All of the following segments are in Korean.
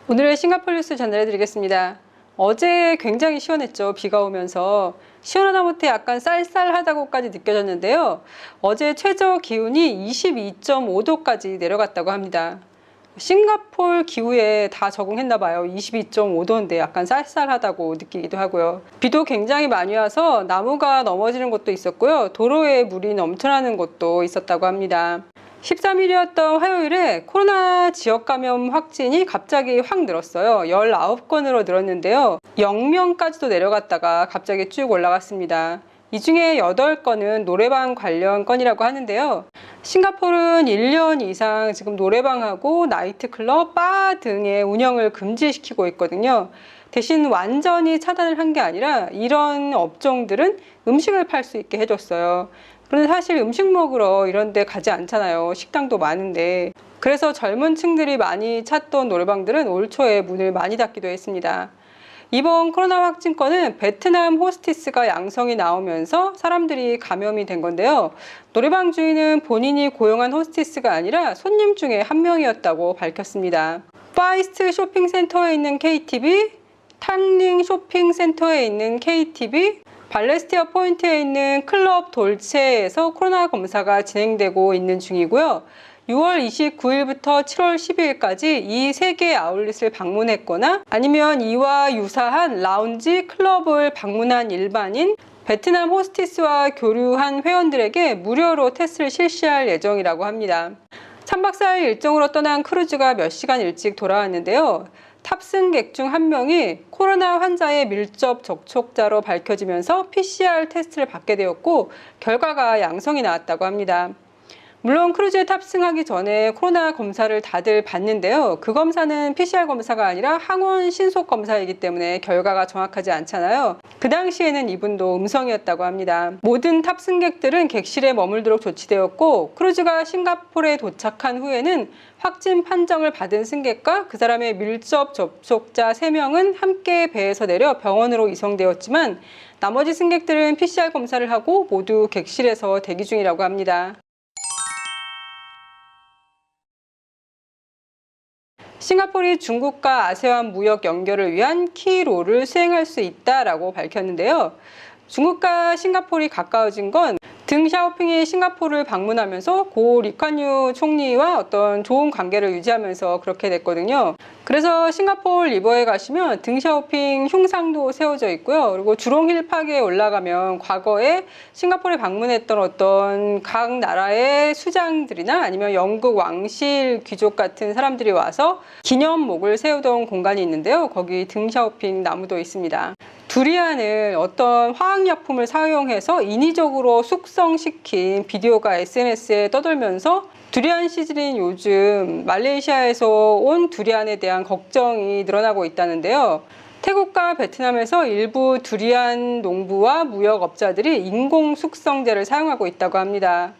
오늘의 싱가포르 뉴스 전달해 드리겠습니다. 어제 굉장히 시원했죠. 비가 오면서 시원하다 못해 약간 쌀쌀하다고까지 느껴졌는데요. 어제 최저 기온이 22.5도까지 내려갔다고 합니다. 싱가포르 기후에 다 적응했나 봐요. 22.5도인데 약간 쌀쌀하다고 느끼기도 하고요. 비도 굉장히 많이 와서 나무가 넘어지는 곳도 있었고요. 도로에 물이 넘쳐나는 곳도 있었다고 합니다. 13일이었던 화요일에 코로나 지역 감염 확진이 갑자기 확 늘었어요. 19건으로 늘었는데요. 0명까지도 내려갔다가 갑자기 쭉 올라갔습니다. 이 중에 8건은 노래방 관련 건이라고 하는데요. 싱가포르는 1년 이상 지금 노래방하고 나이트클럽, 바 등의 운영을 금지시키고 있거든요. 대신 완전히 차단을 한 게 아니라 이런 업종들은 음식을 팔 수 있게 해줬어요. 그런데 사실 음식 먹으러 이런 데 가지 않잖아요. 식당도 많은데. 그래서 젊은 층들이 많이 찾던 노래방들은 올 초에 문을 많이 닫기도 했습니다. 이번 코로나 확진 건은 베트남 호스티스가 양성이 나오면서 사람들이 감염이 된 건데요. 노래방 주인은 본인이 고용한 호스티스가 아니라 손님 중에 한 명이었다고 밝혔습니다. 파이스트 쇼핑센터에 있는 KTV, 탕링 쇼핑센터에 있는 KTV, 발레스티아 포인트에 있는 클럽 돌체에서 코로나 검사가 진행되고 있는 중이고요. 6월 29일부터 7월 12일까지 이 3개의 아울렛을 방문했거나 아니면 이와 유사한 라운지, 클럽을 방문한 일반인, 베트남 호스티스와 교류한 회원들에게 무료로 테스트를 실시할 예정이라고 합니다. 3박 4일 일정으로 떠난 크루즈가 몇 시간 일찍 돌아왔는데요. 탑승객 중 한 명이 코로나 환자의 밀접 접촉자로 밝혀지면서 PCR 테스트를 받게 되었고 결과가 양성이 나왔다고 합니다. 물론 크루즈에 탑승하기 전에 코로나 검사를 다들 받는데요. 그 검사는 PCR 검사가 아니라 항원 신속 검사이기 때문에 결과가 정확하지 않잖아요. 그 당시에는 이분도 음성이었다고 합니다. 모든 탑승객들은 객실에 머물도록 조치되었고 크루즈가 싱가포르에 도착한 후에는 확진 판정을 받은 승객과 그 사람의 밀접 접촉자 3명은 함께 배에서 내려 병원으로 이송되었지만 나머지 승객들은 PCR 검사를 하고 모두 객실에서 대기 중이라고 합니다. 싱가포르이 중국과 아세안 무역 연결을 위한 키롤을 수행할 수 있다라고 밝혔는데요. 중국과 싱가포르이 가까워진 건 등 샤오핑이 싱가포르를 방문하면서 고 리칸유 총리와 어떤 좋은 관계를 유지하면서 그렇게 됐거든요. 그래서 싱가포르 리버에 가시면 등 샤오핑 흉상도 세워져 있고요. 그리고 주롱힐팍에 올라가면 과거에 싱가포르에 방문했던 어떤 각 나라의 수장들이나 아니면 영국 왕실 귀족 같은 사람들이 와서 기념목을 세우던 공간이 있는데요. 거기 등 샤오핑 나무도 있습니다. 두리안을 어떤 화학약품을 사용해서 인위적으로 숙성시킨 비디오가 SNS에 떠돌면서 두리안 시즌인 요즘 말레이시아에서 온 두리안에 대한 걱정이 늘어나고 있다는데요. 태국과 베트남에서 일부 두리안 농부와 무역업자들이 인공 숙성제를 사용하고 있다고 합니다.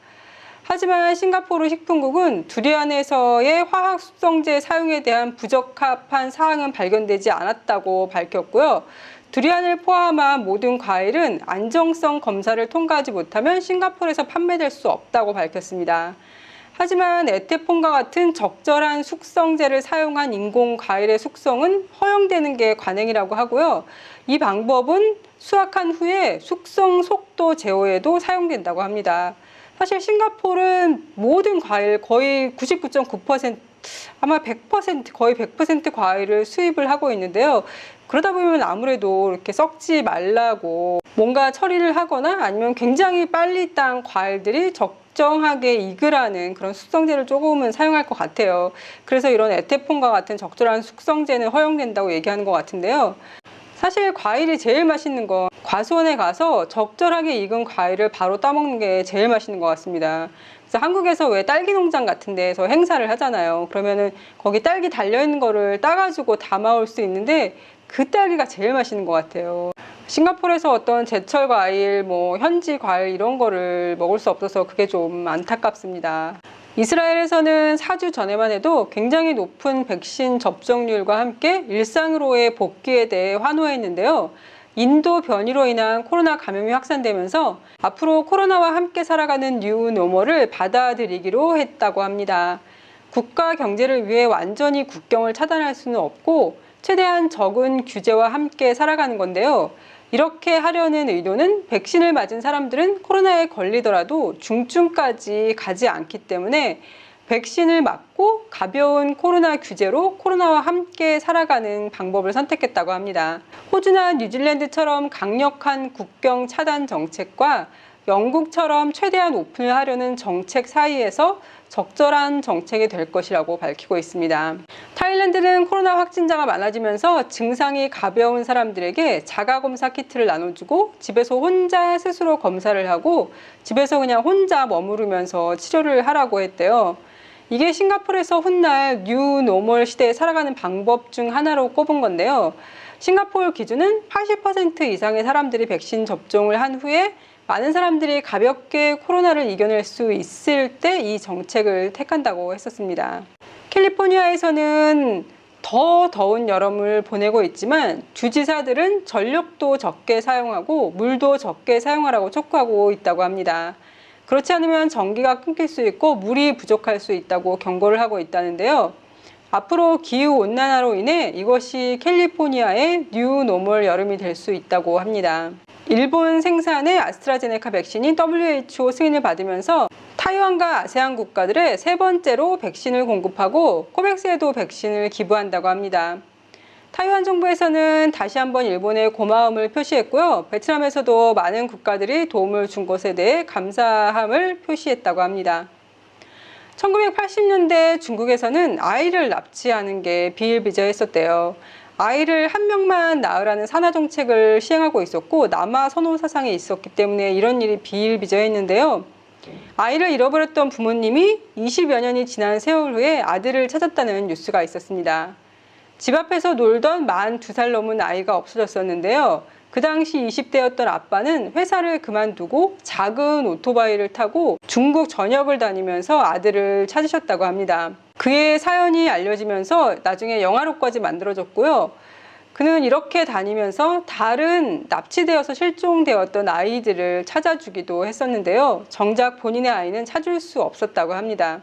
하지만 싱가포르 식품국은 두리안에서의 화학 숙성제 사용에 대한 부적합한 사항은 발견되지 않았다고 밝혔고요. 두리안을 포함한 모든 과일은 안정성 검사를 통과하지 못하면 싱가포르에서 판매될 수 없다고 밝혔습니다. 하지만 에테폰과 같은 적절한 숙성제를 사용한 인공 과일의 숙성은 허용되는 게 관행이라고 하고요. 이 방법은 수확한 후에 숙성 속도 제어에도 사용된다고 합니다. 사실 싱가포르는 모든 과일 거의 99.9% 아마 100% 거의 100% 과일을 수입을 하고 있는데요. 그러다 보면 아무래도 이렇게 썩지 말라고 뭔가 처리를 하거나 아니면 굉장히 빨리 딴 과일들이 적정하게 익으라는 그런 숙성제를 조금은 사용할 것 같아요. 그래서 이런 에테폰과 같은 적절한 숙성제는 허용된다고 얘기하는 것 같은데요. 사실 과일이 제일 맛있는 건 과수원에 가서 적절하게 익은 과일을 바로 따먹는 게 제일 맛있는 것 같습니다. 그래서 한국에서 왜 딸기 농장 같은 데서 행사를 하잖아요. 그러면은 거기 딸기 달려있는 거를 따가지고 담아올 수 있는데 그 딸기가 제일 맛있는 것 같아요. 싱가포르에서 어떤 제철 과일, 현지 과일 이런 거를 먹을 수 없어서 그게 좀 안타깝습니다. 이스라엘에서는 4주 전에만 해도 굉장히 높은 백신 접종률과 함께 일상으로의 복귀에 대해 환호했는데요. 인도 변이로 인한 코로나 감염이 확산되면서 앞으로 코로나와 함께 살아가는 뉴 노멀을 받아들이기로 했다고 합니다. 국가 경제를 위해 완전히 국경을 차단할 수는 없고 최대한 적은 규제와 함께 살아가는 건데요. 이렇게 하려는 의도는 백신을 맞은 사람들은 코로나에 걸리더라도 중증까지 가지 않기 때문에 백신을 맞고 가벼운 코로나 규제로 코로나와 함께 살아가는 방법을 선택했다고 합니다. 호주나 뉴질랜드처럼 강력한 국경 차단 정책과 영국처럼 최대한 오픈을 하려는 정책 사이에서 적절한 정책이 될 것이라고 밝히고 있습니다. 타일랜드는 코로나 확진자가 많아지면서 증상이 가벼운 사람들에게 자가검사 키트를 나눠주고 집에서 혼자 스스로 검사를 하고 집에서 그냥 혼자 머무르면서 치료를 하라고 했대요. 이게 싱가포르에서 훗날 뉴 노멀 시대에 살아가는 방법 중 하나로 꼽은 건데요. 싱가포르 기준은 80% 이상의 사람들이 백신 접종을 한 후에 많은 사람들이 가볍게 코로나를 이겨낼 수 있을 때 이 정책을 택한다고 했었습니다. 캘리포니아에서는 더 더운 여름을 보내고 있지만 주지사들은 전력도 적게 사용하고 물도 적게 사용하라고 촉구하고 있다고 합니다. 그렇지 않으면 전기가 끊길 수 있고 물이 부족할 수 있다고 경고를 하고 있다는데요. 앞으로 기후온난화로 인해 이것이 캘리포니아의 뉴 노멀 여름이 될 수 있다고 합니다. 일본 생산의 아스트라제네카 백신이 WHO 승인을 받으면서 타이완과 아세안 국가들의 세 번째로 백신을 공급하고 코백스에도 백신을 기부한다고 합니다. 타이완 정부에서는 다시 한번 일본에 고마움을 표시했고요. 베트남에서도 많은 국가들이 도움을 준 것에 대해 감사함을 표시했다고 합니다. 1980년대 중국에서는 아이를 납치하는 게 비일비재했었대요. 아이를 한 명만 낳으라는 산하 정책을 시행하고 있었고 남아 선호 사상이 있었기 때문에 이런 일이 비일비재했는데요. 아이를 잃어버렸던 부모님이 20여 년이 지난 세월 후에 아들을 찾았다는 뉴스가 있었습니다. 집 앞에서 놀던 42살 넘은 아이가 없어졌었는데요. 그 당시 20대였던 아빠는 회사를 그만두고 작은 오토바이를 타고 중국 전역을 다니면서 아들을 찾으셨다고 합니다. 그의 사연이 알려지면서 나중에 영화로까지 만들어졌고요. 그는 이렇게 다니면서 다른 납치되어서 실종되었던 아이들을 찾아주기도 했었는데요. 정작 본인의 아이는 찾을 수 없었다고 합니다.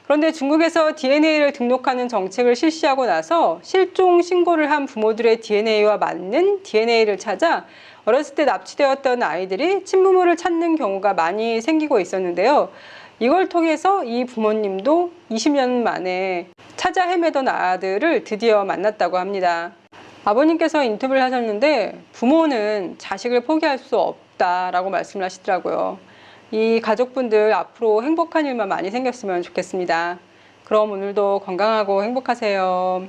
그런데 중국에서 DNA를 등록하는 정책을 실시하고 나서 실종 신고를 한 부모들의 DNA와 맞는 DNA를 찾아 어렸을 때 납치되었던 아이들이 친부모를 찾는 경우가 많이 생기고 있었는데요. 이걸 통해서 이 부모님도 20년 만에 찾아 헤매던 아들을 드디어 만났다고 합니다. 아버님께서 인터뷰를 하셨는데 부모는 자식을 포기할 수 없다라고 말씀을 하시더라고요. 이 가족분들 앞으로 행복한 일만 많이 생겼으면 좋겠습니다. 그럼 오늘도 건강하고 행복하세요.